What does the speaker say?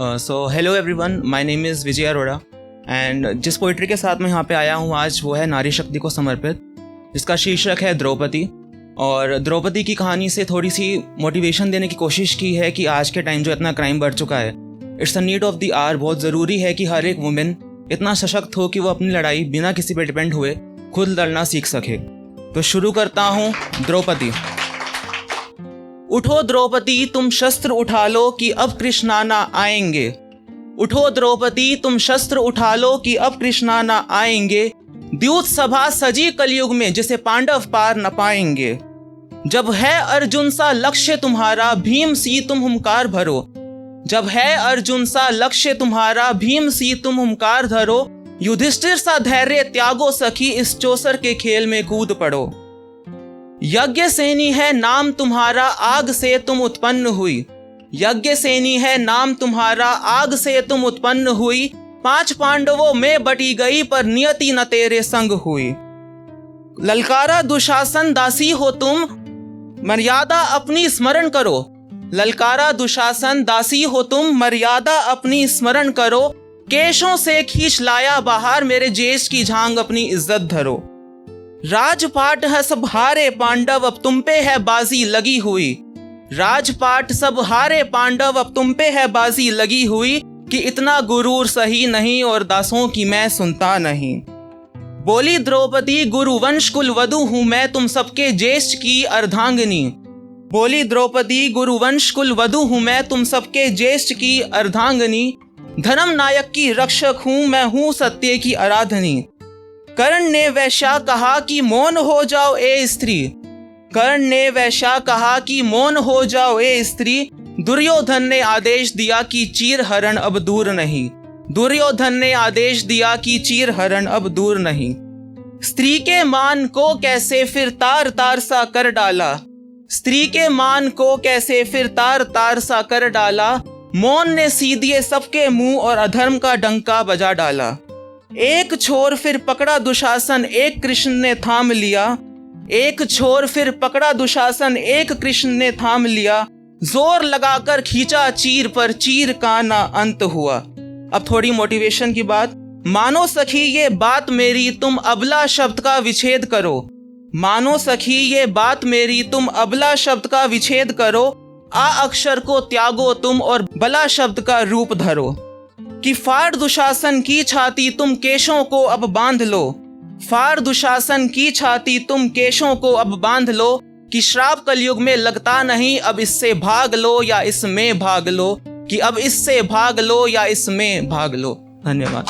So hello everyone, my name is Vijay Arora and जिस poetry के साथ मैं यहाँ पे आया हूँ आज वो है नारी शक्ति को समर्पित, जिसका शीर्षक है द्रौपदी। और द्रौपदी की कहानी से थोड़ी सी मोटिवेशन देने की कोशिश की है कि आज के टाइम जो इतना क्राइम बढ़ चुका है, it's a need of the hour. बहुत ज़रूरी है कि हर एक वुमेन इतना सशक्त हो कि वो अपनी लड़ाई बिना किसी पे डिपेंड हुए खुद लड़ना सीख सके। तो शुरू करता हूँ। द्रौपदी। उठो द्रौपदी तुम शस्त्र उठा लो कि अब कृष्णाना आएंगे। उठो द्रौपदी तुम शस्त्र उठा लो कि अब कृष्णाना आएंगे। द्यूत सभा सजी कलयुग में जिसे पांडव पार न पाएंगे। जब है अर्जुन सा लक्ष्य तुम्हारा भीम सी तुम हुंकार भरो। जब है अर्जुन सा लक्ष्य तुम्हारा भीम सी तुम हुंकार धरो। युधिष्ठिर सा धैर्य त्यागो सखी इस चौसर के खेल में कूद पड़ो। यज्ञ सेनी है नाम तुम्हारा आग से तुम उत्पन्न हुई। यज्ञ सेनी है नाम तुम्हारा आग से तुम उत्पन्न हुई। 5 पांडवों में बटी गई पर नियति न तेरे संग हुई। ललकारा दुशासन दासी हो तुम मर्यादा अपनी स्मरण करो। ललकारा दुशासन दासी हो तुम मर्यादा अपनी स्मरण करो। केशों से खींच लाया बाहर मेरे जेश की झांग अपनी इज्जत धरो। राजपाट है सब हारे पांडव अब तुम पे है बाजी लगी हुई। राजपाट सब हारे पांडव अब तुम पे है बाजी लगी हुई। कि इतना गुरूर सही नहीं और दासों की मैं सुनता नहीं। बोली द्रौपदी गुरुवंश कुल वधु हूं मैं तुम सबके ज्येष्ठ की अर्धांगिनी। बोली द्रौपदी गुरुवंश कुल वधु हूं मैं तुम सबके ज्येष्ठ की अर्धांगिनी। धर्म नायक की रक्षक हूं मैं हूं सत्य की आराधनी। कर्ण ने वैश्या कहा कि मौन हो जाओ ए स्त्री। कर्ण ने वैश्या कहा कि मौन हो जाओ ए स्त्री। दुर्योधन ने आदेश दिया कि चीर हरण अब दूर नहीं। दुर्योधन ने आदेश दिया कि चीर हरण अब दूर नहीं। स्त्री के मान को कैसे फिर तार तार सा कर डाला। स्त्री के मान को कैसे फिर तार तार सा कर डाला। मौन ने सीधे सबके मुंह और अधर्म का डंका बजा डाला। एक छोर फिर पकड़ा दुशासन एक कृष्ण ने थाम लिया। एक छोर फिर पकड़ा दुशासन एक कृष्ण ने थाम लिया। जोर लगाकर खींचा चीर पर चीर का ना अंत हुआ। अब थोड़ी मोटिवेशन की बात। मानो सखी ये बात मेरी तुम अबला शब्द का विच्छेद करो। मानो सखी ये बात मेरी तुम अबला शब्द का विच्छेद करो। आ अक्षर को त्यागो तुम और बला शब्द का रूप धरो। कि फाड़ दुशासन की छाती तुम केशों को अब बांध लो। फाड़ दुशासन की छाती तुम केशों को अब बांध लो। कि श्राप कलयुग में लगता नहीं अब इससे भाग लो या इसमें भाग लो। कि अब इससे भाग लो या इसमें भाग लो। धन्यवाद।